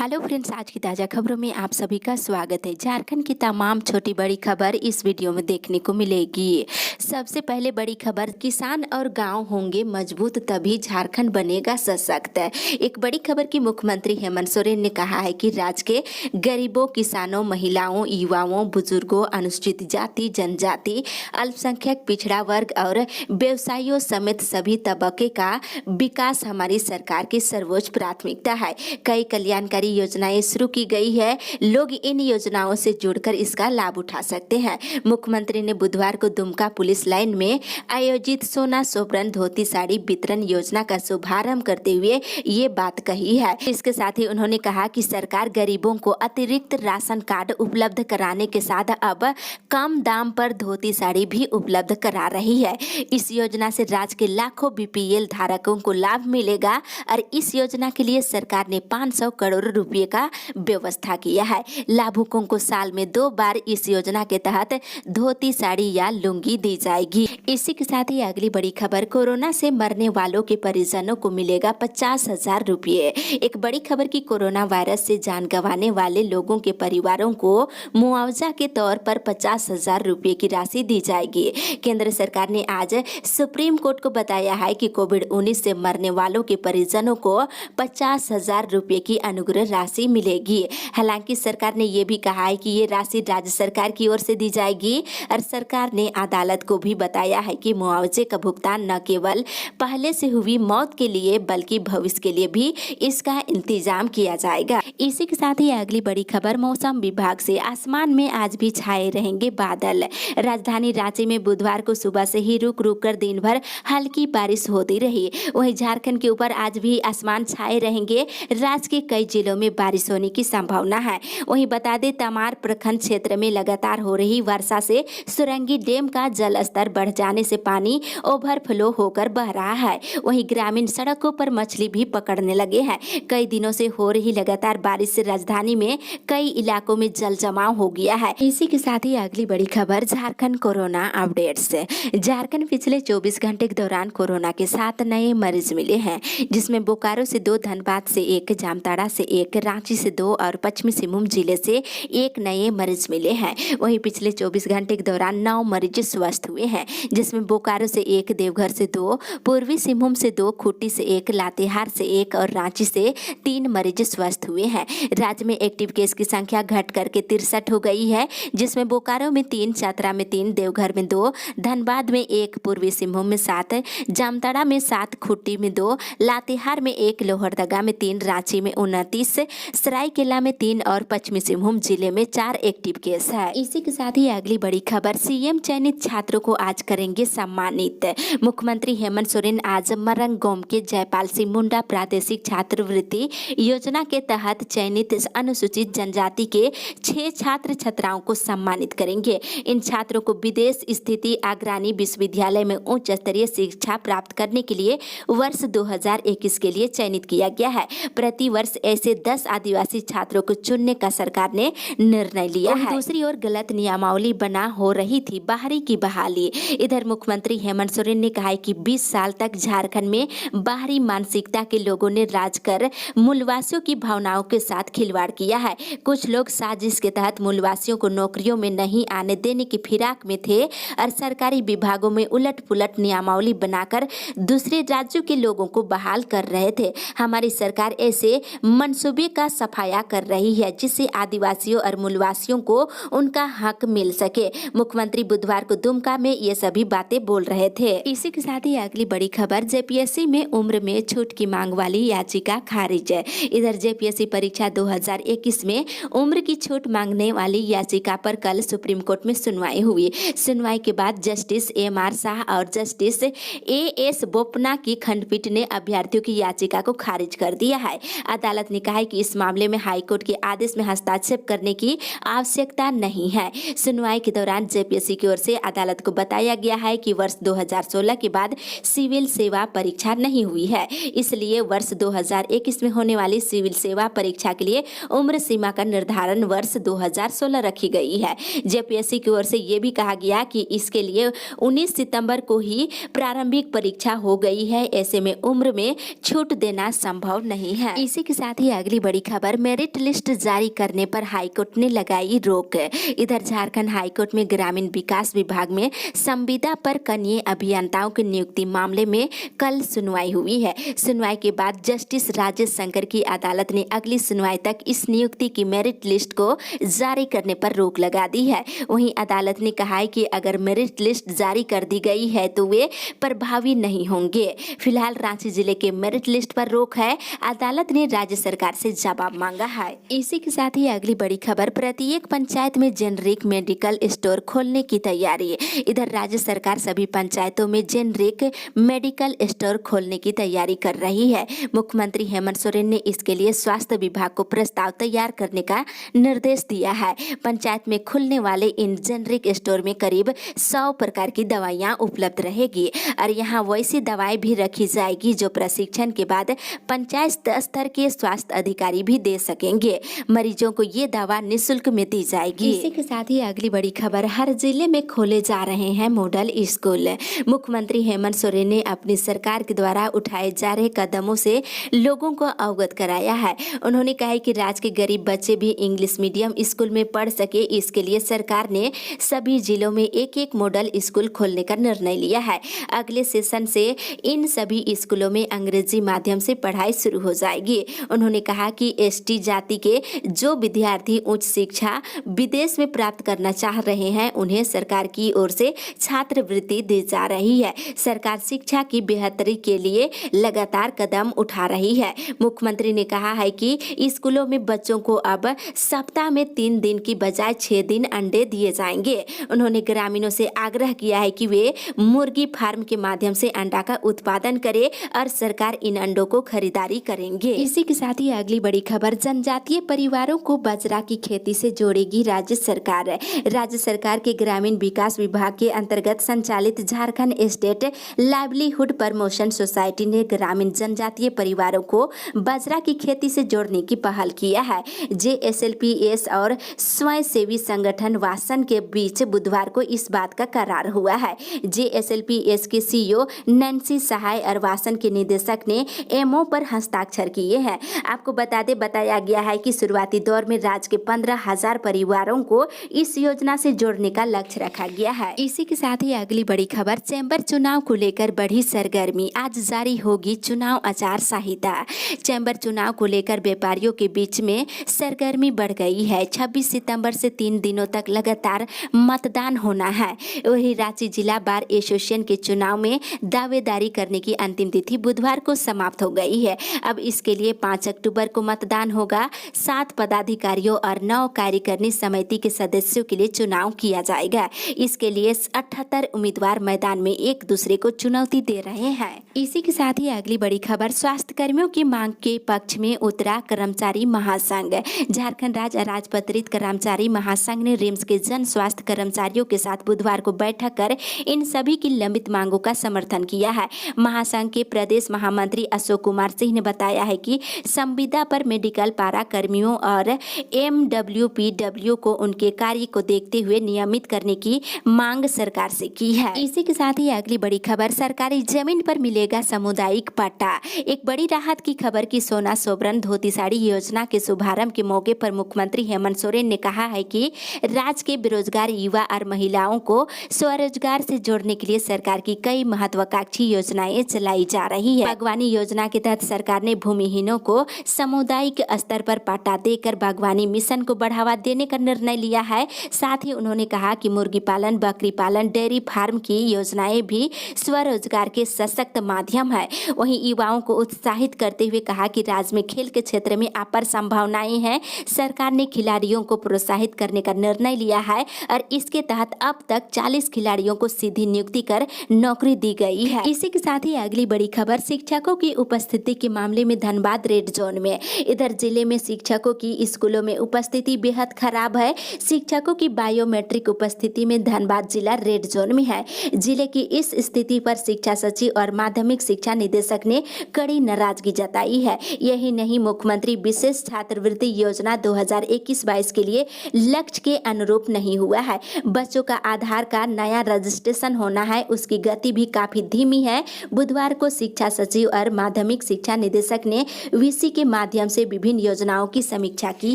Hello friends, आज की ताज़ा खबरों में आप सभी का स्वागत है। झारखंड की तमाम छोटी बड़ी खबर इस वीडियो में देखने को मिलेगी। सबसे पहले बड़ी खबर, किसान और गांव होंगे मजबूत तभी झारखंड बनेगा सशक्त। एक बड़ी खबर की मुख्यमंत्री हेमंत सोरेन ने कहा है कि राज्य के गरीबों, किसानों, महिलाओं, युवाओं, बुजुर्गों, अनुसूचित जाति, जनजाति, अल्पसंख्यक, पिछड़ा वर्ग और व्यवसायियों समेत सभी तबके का विकास हमारी सरकार की सर्वोच्च प्राथमिकता है। कई कल्याणकारी योजनाएं शुरू की गई है, लोग इन योजनाओं से जुड़कर इसका लाभ उठा सकते हैं। मुख्यमंत्री ने बुधवार को दुमका पुलिस लाइन में आयोजित सोना सोबरन धोती साड़ी वितरण योजना का शुभारंभ करते हुए ये बात कही है। इसके साथ ही उन्होंने कहा कि सरकार गरीबों को अतिरिक्त राशन कार्ड उपलब्ध कराने के साथ अब कम दाम पर धोती साड़ी भी उपलब्ध करा रही है। इस योजना से राज्य के लाखों बीपीएल धारकों को लाभ मिलेगा और इस योजना के लिए सरकार ने 500 करोड़ रुपए का व्यवस्था किया है। लाभुकों को साल में 2 बार इस योजना के तहत धोती साड़ी या लुंगी दी जाएगी। इसी के साथ ही अगली बड़ी खबर, कोरोना से मरने वालों के परिजनों को मिलेगा 50,000 रुपये। एक बड़ी खबर की, कोरोना वायरस से जान गंवाने वाले लोगों के परिवारों को मुआवजा के तौर पर 50,000 रुपये की राशि दी जाएगी। केंद्र सरकार ने आज सुप्रीम कोर्ट को बताया है कि कोविड-19 से मरने वालों के परिजनों को 50,000 रुपये की अनुग्रह राशि मिलेगी। हालांकि सरकार ने यह भी कहा है कि ये राशि राज्य सरकार की ओर से दी जाएगी और सरकार ने अदालत को भी बताया है कि मुआवजे का भुगतान न केवल पहले से हुई मौत के लिए बल्कि भविष्य के लिए भी इसका इंतजाम किया जाएगा। इसी के साथ ही अगली बड़ी खबर, मौसम विभाग से, आसमान में आज भी छाए रहेंगे बादल। राजधानी रांची में बुधवार को सुबह से ही रुक रुक कर दिन भर हल्की बारिश होती रही। वहीं झारखंड के ऊपर आज भी आसमान छाए रहेंगे। राज्य के कई जिलों में बारिश होने की संभावना है। वहीं बता दें, तमार प्रखंड क्षेत्र में लगातार हो रही वर्षा से सुरंगी डैम का जल स्तर बढ़ जाने से पानी ओवरफ्लो होकर बह रहा है। वहीं ग्रामीण सड़कों पर मछली भी पकड़ने लगे हैं। कई दिनों से हो रही लगातार बारिश से राजधानी में कई इलाकों में जल जमाव हो गया है। इसी के साथ ही अगली बड़ी खबर, झारखंड कोरोना अपडेट्स। झारखंड पिछले 24 घंटे के दौरान कोरोना के 7 नए मरीज मिले हैं, जिसमें बोकारो से 2, धनबाद से 1, जामताड़ा से 1, रांची से 2 और पश्चिमी सिंहभूम जिले से 1 नए मरीज मिले हैं। वहीं पिछले 24 घंटे के दौरान 9 मरीज स्वस्थ हुए हैं, जिसमें बोकारो से 1, देवघर से 2, पूर्वी सिंहभूम से 2, खूंटी से 1, लातेहार से 1 और रांची से 3 मरीज स्वस्थ हुए हैं। राज्य में एक्टिव केस की संख्या घट करके 63 हो गई है, जिसमें बोकारो में 3, चतरा में 3, देवघर में 2, धनबाद में 1, पूर्वी सिंहभूम में 7, जामताड़ा में 7, खूंटी में 2, लातेहार में 1, लोहरदगा में 3, रांची में 29, सरायकेला में 3 और पश्चिमी सिंहभूम जिले में 4 एक्टिव केस है। इसी के साथ ही अगली बड़ी खबर, सीएम चयनित छात्रों को आज करेंगे सम्मानित। मुख्यमंत्री हेमंत सोरेन आज मरंगगोम के जयपाल सिंह मुंडा प्रादेशिक छात्रवृत्ति योजना के तहत चयनित अनुसूचित जनजाति के 6 छात्र छात्राओं को सम्मानित करेंगे। इन छात्रों को विदेश स्थित अग्रणी विश्वविद्यालय में उच्च स्तरीय शिक्षा प्राप्त करने के लिए वर्ष 2021 के लिए चयनित किया गया है। प्रति वर्ष ऐसे 10 आदिवासी छात्रों को चुनने का सरकार ने निर्णय लिया है। दूसरी ओर गलत नियमावली बना हो रही थी बाहरी की बहाली। इधर मुख्यमंत्री हेमंत सोरेन ने कहा है कि 20 साल तक झारखंड में बाहरी मानसिकता के लोगों ने राज कर मूलवासियों की भावनाओं के साथ खिलवाड़ किया है। कुछ लोग साजिश के तहत मूलवासियों को नौकरियों में नहीं आने देने की फिराक में थे और सरकारी विभागों में उलट पुलट नियमावली बनाकर दूसरे राज्यों के लोगों को बहाल कर रहे थे। हमारी सरकार ऐसे मंसूबे का सफाया कर रही है जिससे आदिवासियों और मूलवासियों को उनका हक मिल सके। मुख्यमंत्री बुधवार को दुमका में ये सभी बातें बोल रहे थे। इसी के साथ ही अगली बड़ी खबर, जेपीएससी में उम्र में छूट की मांग वाली याचिका खारिज है। इधर जेपीएससी परीक्षा 2021 में उम्र की छूट मांगने वाली याचिका पर कल सुप्रीम कोर्ट में सुनवाई हुई। सुनवाई के बाद जस्टिस एम.आर. शाह और जस्टिस ए.एस. बोपन्ना की खंडपीठ ने अभ्यर्थियों की याचिका को खारिज कर दिया है। अदालत ने कहा है कि इस मामले में हाईकोर्ट के आदेश में हस्तक्षेप करने की आवश्यकता नहीं है। सुनवाई के दौरान जेपीएससी की ओर से अदालत को बताया गया है कि वर्ष 2016 के बाद सिविल सेवा परीक्षा नहीं हुई है, इसलिए वर्ष 2021 में होने वाली सिविल सेवा परीक्षा के लिए उम्र सीमा का निर्धारण वर्ष 2016 रखी गई है। जेपीएससी की ओर से यह भी कहा गया कि इसके लिए 19 सितंबर को ही प्रारंभिक परीक्षा हो गई है, ऐसे में उम्र में छूट देना संभव नहीं है। इसी के साथ ही अगली अगली बड़ी खबर, मेरिट लिस्ट जारी करने पर हाईकोर्ट ने लगाई रोक। इधर झारखंड हाईकोर्ट में ग्रामीण विकास विभाग में संविदा पर कनीय अभियंताओं की नियुक्ति मामले में कल सुनवाई हुई है। सुनवाई के बाद जस्टिस राजेश शंकर की अदालत ने अगली सुनवाई तक इस नियुक्ति की मेरिट लिस्ट को जारी करने पर रोक लगा दी है। वहीं अदालत ने कहा है कि अगर मेरिट लिस्ट जारी कर दी गई है तो वे प्रभावी नहीं होंगे। फिलहाल रांची जिले के मेरिट लिस्ट पर रोक है। अदालत ने राज्य सरकार से जवाब मांगा है। इसी के साथ ही अगली बड़ी खबर, प्रत्येक पंचायत में जेनरिक मेडिकल स्टोर खोलने की तैयारी। इधर राज्य सरकार सभी पंचायतों में जेनरिक मेडिकल स्टोर खोलने की तैयारी कर रही है। मुख्यमंत्री हेमंत सोरेन ने इसके लिए स्वास्थ्य विभाग को प्रस्ताव तैयार करने का निर्देश दिया है। पंचायत में खुलने वाले इन जेनरिक स्टोर में करीब 100 प्रकार की दवाइयां उपलब्ध रहेगी और यहाँ वैसी दवाई भी रखी जाएगी जो प्रशिक्षण के बाद पंचायत स्तर के स्वास्थ्य अधिकारी भी दे सकेंगे। मरीजों को ये दवा निःशुल्क में दी जाएगी। इसी के साथ ही अगली बड़ी खबर, हर जिले में खोले जा रहे हैं मॉडल स्कूल। मुख्यमंत्री हेमंत सोरेन ने अपनी सरकार के द्वारा उठाए जा रहे कदमों से लोगों को अवगत कराया है। उन्होंने कहा है कि राज्य के गरीब बच्चे भी इंग्लिश मीडियम स्कूल में पढ़ सके, इसके लिए सरकार ने सभी जिलों में एक एक मॉडल स्कूल खोलने का निर्णय लिया है। अगले सेशन से इन सभी स्कूलों में अंग्रेजी माध्यम से पढ़ाई शुरू हो जाएगी। उन्होंने कहा कि एसटी जाति के जो विद्यार्थी उच्च शिक्षा विदेश में प्राप्त करना चाह रहे हैं उन्हें सरकार की ओर से छात्रवृत्ति दी जा रही है। सरकार शिक्षा की बेहतरी के लिए लगातार कदम उठा रही है। मुख्यमंत्री ने कहा है कि स्कूलों में बच्चों को अब सप्ताह में 3 दिन की बजाय 6 दिन अंडे दिए जाएंगे। उन्होंने ग्रामीणों से आग्रह किया है कि वे मुर्गी फार्म के माध्यम से अंडा का उत्पादन करें और सरकार इन अंडों को खरीदारी करेंगे। इसी के साथ ही अगली बड़ी खबर, जनजातीय परिवारों को बाजरा की खेती से जोड़ेगी राज्य सरकार। राज्य सरकार के ग्रामीण विकास विभाग के अंतर्गत संचालित Jharkhand state livelihood promotion society ने ग्रामीण जनजातीय परिवारों को बाजरा की खेती से जोड़ने की पहल किया है। JSLPS और स्वयं सेवी संगठन वासन के बीच बुधवार को इस बात का करार हुआ है। JSLPS के CEO नैन्सी सहाय और वासन के निदेशक ने MO पर हस्ताक्षर किए हैं। आपको बताया गया है कि शुरुआती दौर में राज्य के 15,000 परिवारों को इस योजना से जोड़ने का लक्ष्य रखा गया है। इसी के साथ ही अगली बड़ी खबर, चैम्बर चुनाव को लेकर बढ़ी सरगर्मी, आज जारी होगी चुनाव आचार संहिता। चैम्बर चुनाव को लेकर व्यापारियों के बीच में सरगर्मी बढ़ गई है। 26 सितंबर से 3 दिनों तक लगातार मतदान होना है। वहीं रांची जिला बार एसोसिएशन के चुनाव में दावेदारी करने की अंतिम तिथि बुधवार को समाप्त हो गई है। अब इसके लिए 5 अक्टूबर को मतदान होगा। 7 पदाधिकारियों और 9 कार्यकारिणी समिति के सदस्यों के लिए चुनाव किया जाएगा। इसके लिए 78 उम्मीदवार मैदान में एक दूसरे को चुनौती दे रहे हैं। इसी के साथ ही अगली बड़ी खबर, स्वास्थ्य कर्मियों की मांग के पक्ष में उतरा कर्मचारी महासंघ। झारखंड राज्य अराजपत्रित कर्मचारी महासंघ ने रिम्स के जन स्वास्थ्य कर्मचारियों के साथ बुधवार को बैठक कर इन सभी की लंबित मांगों का समर्थन किया है। महासंघ के प्रदेश महामंत्री अशोक कुमार सिंह ने बताया है कि संविदा पर मेडिकल पारा कर्मियों और MWPW को उनके कार्य को देखते हुए नियमित करने की मांग सरकार से की है। इसी के साथ ही अगली बड़ी खबर, सरकारी जमीन पर मिलेगा सामुदायिक पट्टा। एक बड़ी राहत की खबर की सोना सोबरन धोती साड़ी योजना के शुभारंभ के मौके पर मुख्यमंत्री हेमंत सोरेन ने कहा है कि राज्य के बेरोजगार युवा और महिलाओं को स्वरोजगार से जोड़ने के लिए सरकार की कई महत्वाकांक्षी योजनाएं चलाई जा रही है। बागवानी योजना के तहत सरकार ने भूमिहीनों को सामुदायिक स्तर पर पट्टा देकर बागवानी मिशन को बढ़ावा देने का निर्णय लिया है। साथ ही उन्होंने कहा कि मुर्गी पालन, बकरी पालन, डेयरी फार्म की योजनाएं भी स्वरोजगार के सशक्त माध्यम है। वहीं युवाओं को उत्साहित करते हुए कहा कि राज्य में खेल के क्षेत्र में अपार संभावनाएं हैं। सरकार ने खिलाड़ियों को प्रोत्साहित करने का निर्णय लिया है और इसके तहत अब तक 40 खिलाड़ियों को सीधी नियुक्ति कर नौकरी दी गई है। इसी के साथ ही अगली बड़ी खबर, शिक्षकों की उपस्थिति के मामले में धनबाद रेड जोन में। इधर जिले में शिक्षकों की स्कूलों में उपस्थिति बेहद खराब है। शिक्षकों की बायोमेट्रिक उपस्थिति में धनबाद जिला रेड जोन में है। जिले की इस स्थिति पर शिक्षा सचिव और माध्यमिक शिक्षा निदेशक ने कड़ी नाराजगी जताई है। यही नहीं, मुख्यमंत्री विशेष छात्रवृत्ति योजना 2021-22 के लिए लक्ष्य के अनुरूप नहीं हुआ है। बच्चों का आधार का नया रजिस्ट्रेशन होना है, उसकी गति भी काफी धीमी है। बुधवार को शिक्षा सचिव और माध्यमिक शिक्षा निदेशक ने VC के माध्यम से विभिन्न योजनाओं की समीक्षा की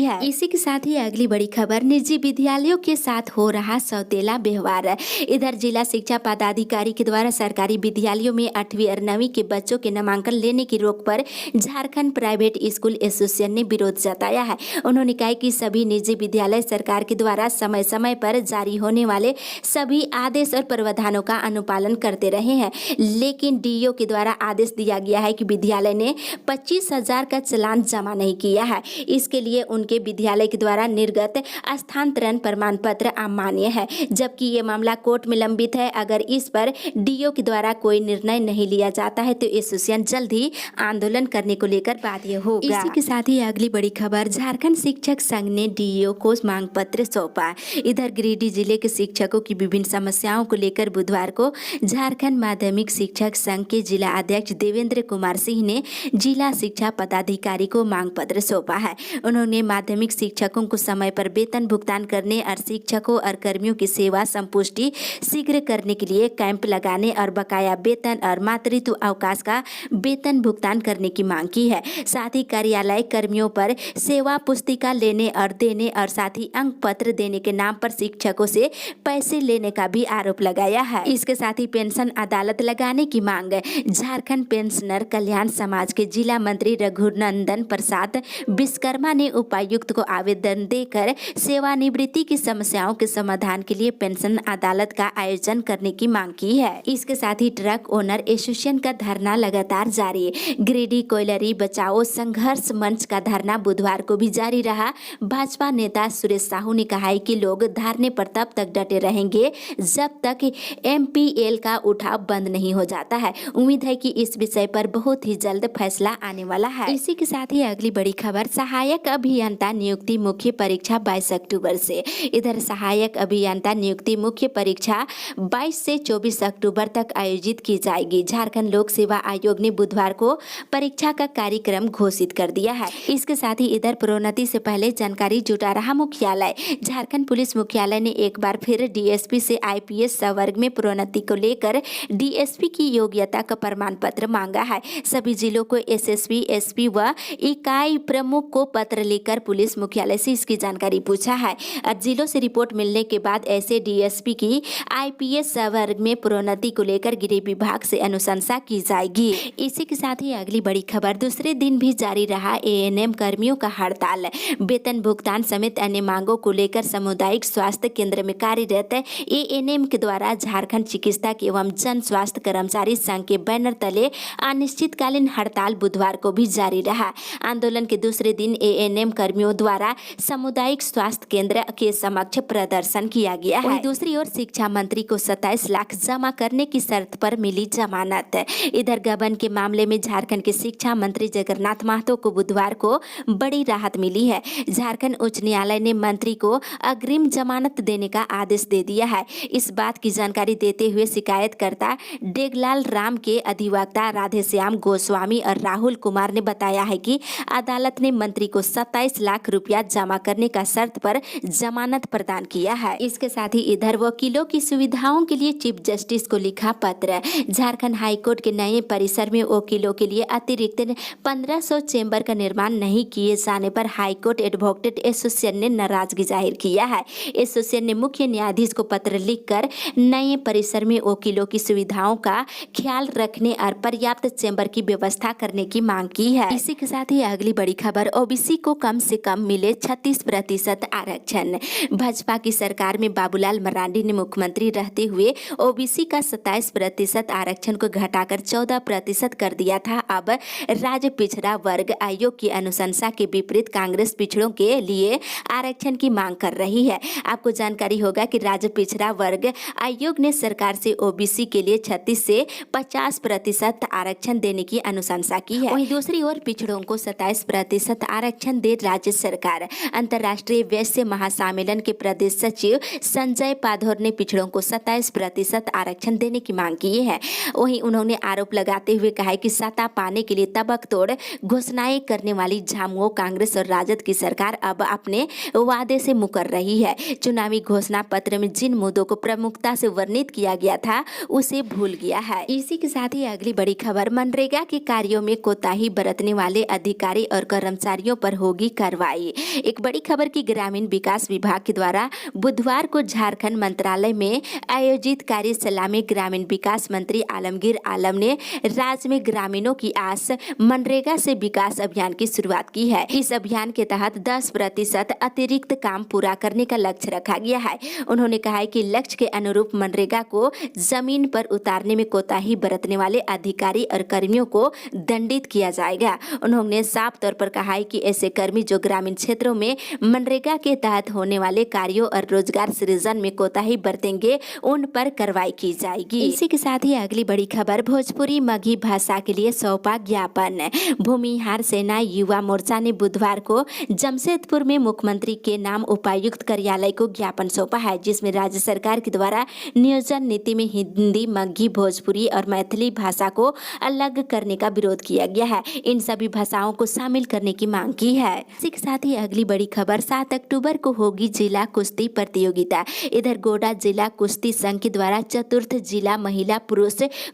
है। इसी के साथ ही अगली बड़ी खबर, निजी विद्यालयों के साथ हो रहा सौतेला व्यवहार। इधर जिला शिक्षा पदाधिकारी के द्वारा सरकारी विद्यालयों में 8वीं और 9वीं के बच्चों के नामांकन लेने की रोक पर झारखंड प्राइवेट स्कूल एसोसिएशन ने विरोध जताया है। उन्होंने कहा कि सभी निजी विद्यालय सरकार के द्वारा समय समय पर जारी होने वाले सभी आदेश और प्रावधानों का अनुपालन करते रहे हैं, लेकिन डीईओ के द्वारा आदेश दिया गया है कि विद्यालय ने 25,000 का चालान जमा नहीं किया है। इसके लिए उनके विद्यालय के द्वारा निर्गत स्थानांतरण प्रमाण पत्र अमान्य है, जबकि ये मामला कोर्ट में लंबित है। अगर इस पर डीईओ के द्वारा कोई निर्णय नहीं लिया जाता है तो एसोसिएशन जल्द ही आंदोलन करने को लेकर बाध्य होगा। इसी के साथ ही अगली बड़ी खबर, झारखंड शिक्षक संघ ने डीईओ को मांग पत्र सौंपा। इधर गिरिडीह जिले के शिक्षकों की विभिन्न समस्याओं को लेकर बुधवार को झारखंड माध्यमिक शिक्षक संघ के जिला अध्यक्ष देवेंद्र कुमार सिंह ने जिला शिक्षा पदाधिकारी को मांग पत्र सौंपा है। उन्होंने माध्यमिक शिक्षकों को समय पर वेतन भुगतान करने और शिक्षकों और कर्मियों की सेवा संपुष्टि शीघ्र करने के लिए कैंप लगाने और बकाया वेतन और मातृत्व अवकाश का वेतन भुगतान करने की मांग की है। साथ ही कार्यालय कर्मियों पर सेवा पुस्तिका लेने और देने और साथ ही अंक पत्र देने के नाम पर शिक्षकों से पैसे लेने का भी आरोप लगाया है। इसके साथ ही पेंशन अदालत लगाने की मांग। झारखंड पेंशनर कल्याण समाज के जिला मंत्री रघुनंदन प्रसाद विश्वकर्मा ने उपायुक्त को आवेदन देकर सेवानिवृत्ति की समस्याओं के समाधान के लिए पेंशन अदालत का आयोजन करने की मांग की है। इसके साथ ही ट्रक ओनर एसोसिएशन का धरना लगातार जारी। गिरिडीह कोयलरी बचाओ संघर्ष मंच का धरना बुधवार को भी जारी रहा। भाजपा नेता सुरेश साहू ने कहा है कि लोग धरने पर तब तक डटे रहेंगे जब तक एमपीएल का उठाव बंद नहीं हो जाता है। उम्मीद है कि इस विषय पर बहुत ही जल्द फैसला आने वाला है। इसी के साथ ही अगली बड़ी खबर, सहायक अभियंता नियुक्ति मुख्य परीक्षा 22 अक्टूबर से। इधर सहायक अभियंता नियुक्ति मुख्य परीक्षा 22 से 24 अक्टूबर तक आयोजित की जाएगी। झारखंड लोक सेवा आयोग ने बुधवार को परीक्षा का कार्यक्रम घोषित कर दिया है। इसके साथ ही इधर प्रोन्नति से पहले जानकारी जुटा रहा मुख्यालय। झारखंड पुलिस मुख्यालय ने एक बार फिर डीएसपी से आईपीएस संवर्ग में प्रोन्नति को लेकर डीएसपी की योग्यता का प्रमाण पत्र मांगा है। सभी जिलों को एसएसपी, एसपी व इकाई प्रमुख को पत्र लिखकर पुलिस मुख्यालय से इसकी जानकारी पूछा है और जिलों से रिपोर्ट मिलने के बाद ऐसे डीएसपी की आईपीएस संवर्ग में प्रोन्नति को लेकर गृह विभाग से अनुशंसा की जाएगी। इसी के साथ ही अगली बड़ी खबर, दूसरे दिन भी जारी रहा एएनएम कर्मियों का हड़ताल। वेतन भुगतान समेत अन्य मांगों को लेकर सामुदायिक स्वास्थ्य केंद्र में कार्यरत एएनएम के द्वारा झारखंड चिकित्सक एवं जन स्वास्थ्य कर्मचारी संघ के बैनर तले अनिश्चितकालीन हड़ताल बुधवार को भी जारी रहा। आंदोलन के दूसरे दिन एएनएम कर्मियों द्वारा सामुदायिक स्वास्थ्य केंद्र के समक्ष प्रदर्शन किया गया है। दूसरी ओर शिक्षा मंत्री को 27 लाख जमा करने की शर्त पर मिली जमानत। इधर गबन के मामले में झारखंड के शिक्षा मंत्री जगन्नाथ महतो को बुधवार को बड़ी राहत मिली है। झारखंड उच्च न्यायालय ने मंत्री को अग्रिम जमानत देने का आदेश दे दिया है। इस बात की जानकारी देते हुए शिकायतकर्ता डेगलाल राम के अधिवक्ता राधेश्याम गोस्वामी और राहुल कुमार ने बताया है कि अदालत ने मंत्री को 27 लाख रुपया जमा करने का शर्त पर जमानत प्रदान किया है। इसके साथ ही इधर वकीलों की सुविधाओं के लिए चीफ जस्टिस को लिखा पत्र। झारखंड हाईकोर्ट के नए परिसर में वकीलों के लिए अतिरिक्त 1500 चेंबर का निर्माण नहीं किए जाने पर हाईकोर्ट एडवोकेट एसोसिएशन ने नाराजगी जाहिर किया है। एसोसिएशन ने मुख्य न्यायाधीश को पत्र लिखकर नए परिसर में वकीलों की सुविधाओं का ख्याल रखने और पर्याप्त चेंबर की व्यवस्था करने की मांग की है। इसी के साथ ही अगली बड़ी खबर, ओबीसी को कम से कम मिले 36% आरक्षण। भाजपा की सरकार में बाबूलाल मरांडी ने मुख्यमंत्री रहते हुए ओबीसी का 27% आरक्षण को घटाकर 14% कर दिया था। अब राज्य पिछड़ा वर्ग आयोग की अनुशंसा के विपरीत कांग्रेस पिछड़ों के लिए आरक्षण की मांग कर रही है। आपको जानकारी होगा कि राज्य पिछड़ा वर्ग आयोग ने सरकार से ओबीसी के लिए 36 से 50% आरक्षण देने की अनुशंसा की है। वहीं दूसरी ओर पिछड़ों को 27% आरक्षण दे राज्य सरकार। अंतर्राष्ट्रीय वैश्य महासम्मेलन के प्रदेश सचिव संजय पाधोर ने पिछड़ों को 27% आरक्षण देने की मांग की है। वहीं उन्होंने आरोप लगाते हुए कहा कि सत्ता पाने के लिए तबकतोड़ घोषणाएं करने वाली झामुमो कांग्रेस और राजद की सरकार अब अपने वादे से मुकर रही है। चुनावी घोषणा पत्र में जिन मुद्दों को प्रमुखता से वर्णित किया गया था उसे भूल गया है। इसी के साथ ही अगली बड़ी खबर, मनरेगा के कार्यों में कोताही बरतने वाले अधिकारी और कर्मचारियों पर होगी कार्रवाई। एक बड़ी खबर की ग्रामीण विकास विभाग के द्वारा बुधवार को झारखंड मंत्रालय में आयोजित कार्यशाला में ग्रामीण विकास मंत्री आलमगीर आलम ने राज्य में ग्रामीणों की आस मनरेगा से विकास अभियान की शुरुआत की है। इस अभियान के तहत 10% अतिरिक्त काम पूरा करने का लक्ष्य रखा गया है। उन्होंने कहा है कि लक्ष्य के अनुरूप मनरेगा को जमीन पर उतारने में कोताही बरतने वाले अधिकारी और कर्मियों को दंडित किया जाएगा। उन्होंने साफ तौर पर कहा है कि ऐसे कर्मी जो ग्रामीण क्षेत्रों में मनरेगा के तहत होने वाले कार्यों और रोजगार सृजन में कोताही बरतेंगे उन पर कार्रवाई की जाएगी। इसी के साथ ही अगली बड़ी खबर, भोजपुरी मगही भाषा के लिए सौंपा ज्ञापन। भूमिहार सेना युवा मोर्चा ने बुधवार को जमशेदपुर में मुख्यमंत्री के नाम उपायुक्त कार्यालय को ज्ञापन सौंपा है, जिसमें राज्य सरकार के द्वारा नियोजन नीति में हिंदी, मगही, भोजपुरी और मैथिली भाषा को अलग करने का विरोध किया गया है। इन सभी भाषाओं को शामिल करने की मांग की है। इसी के साथ ही अगली बड़ी खबर, 7 अक्टूबर को होगी जिला कुश्ती प्रतियोगिता। इधर गोड्डा जिला कुश्ती संघ के द्वारा चतुर्थ जिला महिला पुरुष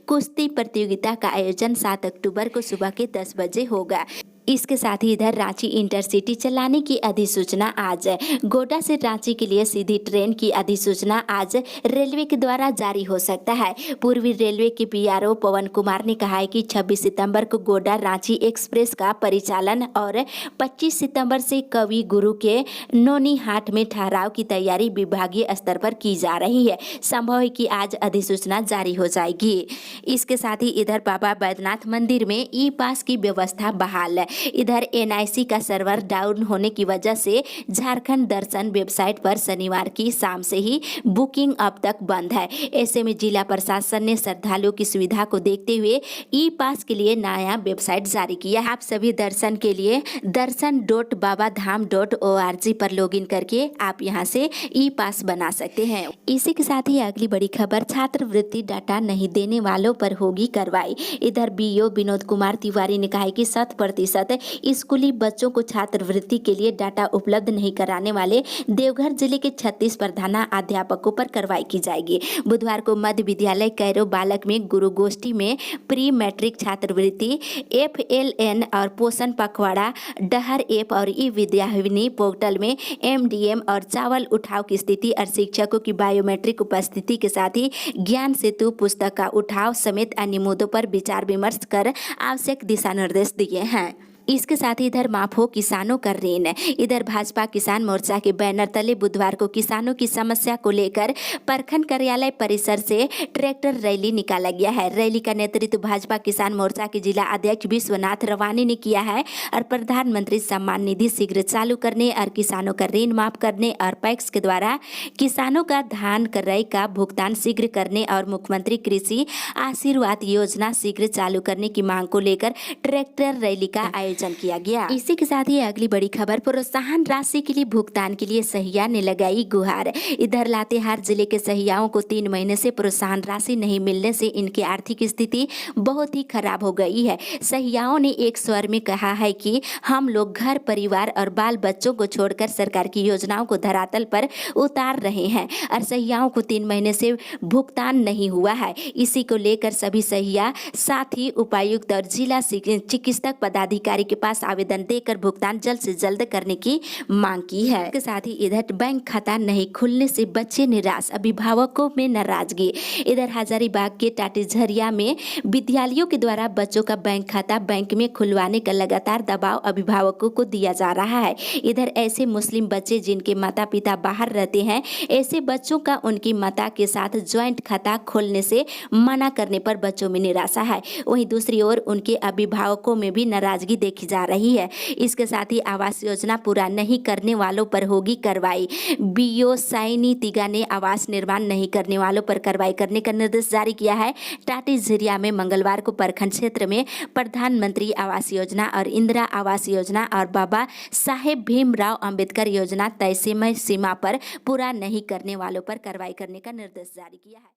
कुश्ती प्रतियोगिता का आयोजन 7 अक्टूबर को सुबह के 10 बजे होगा। इसके साथ ही इधर रांची इंटरसिटी चलाने की अधिसूचना आज। गोड्डा से रांची के लिए सीधी ट्रेन की अधिसूचना आज रेलवे के द्वारा जारी हो सकता है। पूर्वी रेलवे के पीआरओ पवन कुमार ने कहा है कि 26 सितंबर को गोड्डा रांची एक्सप्रेस का परिचालन और 25 सितंबर से कवि गुरु के नौनीहाट में ठहराव की तैयारी विभागीय स्तर पर की जा रही है। संभव है कि आज अधिसूचना जारी हो जाएगी। इसके साथ ही इधर बाबा बैद्यनाथ मंदिर में ई पास की व्यवस्था बहाल। इधर एनआईसी का सर्वर डाउन होने की वजह से झारखंड दर्शन वेबसाइट पर शनिवार की शाम से ही बुकिंग अब तक बंद है। ऐसे में जिला प्रशासन ने श्रद्धालुओं की सुविधा को देखते हुए ई पास के लिए नया वेबसाइट जारी किया है। आप सभी दर्शन के लिए दर्शन.babadham.org पर लॉगिन करके आप यहां से ई पास बना सकते हैं। इसी के साथ ही अगली बड़ी खबर, छात्रवृत्ति डाटा नहीं देने वालों पर होगी कार्रवाई। इधर बीओ विनोद कुमार तिवारी ने कहा है कि 100% स्कूली बच्चों को छात्रवृत्ति के लिए डाटा उपलब्ध नहीं कराने वाले देवघर जिले के 36 प्रधानाध्यापकों पर कार्रवाई की जाएगी। बुधवार को मध्य विद्यालय कैरो बालक में गुरु गोष्ठी में प्री मैट्रिक छात्रवृत्ति, FLN और पोषण पखवाड़ा, डहर ऐप और ई विद्यावाहिनी पोर्टल में MDM और चावल उठाव की स्थिति और शिक्षकों की बायोमेट्रिक उपस्थिति के साथ ही ज्ञान सेतु पुस्तक का उठाव समेत अन्य मुद्दों पर विचार विमर्श कर आवश्यक दिशा निर्देश दिए हैं। इसके साथ ही इधर माफ हो किसानों का ऋण। इधर भाजपा किसान मोर्चा के बैनर तले बुधवार को किसानों की समस्या को लेकर प्रखंड कार्यालय परिसर से ट्रैक्टर रैली निकाला गया है। रैली का नेतृत्व भाजपा किसान मोर्चा के जिला अध्यक्ष विश्वनाथ रवानी ने किया है और प्रधानमंत्री सम्मान निधि शीघ्र चालू करने और किसानों का ऋण माफ करने और पैक्स के द्वारा किसानों का धान क्रय का भुगतान शीघ्र करने और मुख्यमंत्री कृषि आशीर्वाद योजना शीघ्र चालू करने की मांग को लेकर ट्रैक्टर रैली का किया गया। इसी के साथ ही अगली बड़ी खबर, प्रोत्साहन राशि के लिए भुगतान के लिए सहिया ने लगाई गुहार। इधर लातेहार जिले के सहियाओं को 3 महीने से प्रोत्साहन राशि नहीं मिलने से इनकी आर्थिक स्थिति बहुत ही खराब हो गई है। सहियाओं ने एक स्वर में कहा है कि हम लोग घर परिवार और बाल बच्चों को छोड़कर सरकार की योजनाओं को धरातल पर उतार रहे हैं और सहियाओं को 3 महीने से भुगतान नहीं हुआ है। इसी को लेकर सभी सहिया साथ ही उपायुक्त और जिला चिकित्सक पदाधिकारी के पास आवेदन देकर भुगतान जल्द से जल्द करने की मांग की है। इसके साथ ही इधर बैंक खाता नहीं खुलने से बच्चे निराश, अभिभावकों में नाराजगी। इधर हजारीबाग के टाटीझरिया में विद्यालयों के द्वारा बच्चों का बैंक खाता बैंक में खुलवाने का लगातार दबाव अभिभावकों को दिया जा रहा है। इधर ऐसे मुस्लिम बच्चे जिनके माता पिता बाहर रहते हैं, ऐसे बच्चों का उनकी माता के साथ ज्वाइंट खाता खोलने से मना करने पर बच्चों में निराशा है। वहीं दूसरी ओर उनके अभिभावकों में भी नाराजगी देखी जा रही है। इसके साथ ही आवास योजना पूरा नहीं करने वालों पर होगी कार्रवाई। बीओ साइनी तिगा ने आवास निर्माण नहीं करने वालों पर कार्रवाई करने का निर्देश जारी किया है। टाटीझरिया में मंगलवार को प्रखंड क्षेत्र में प्रधानमंत्री आवास योजना और इंदिरा आवास योजना और बाबा साहेब भीमराव अंबेडकर योजना तय समय सीमा पर पूरा नहीं करने वालों पर कार्रवाई करने का निर्देश जारी किया है।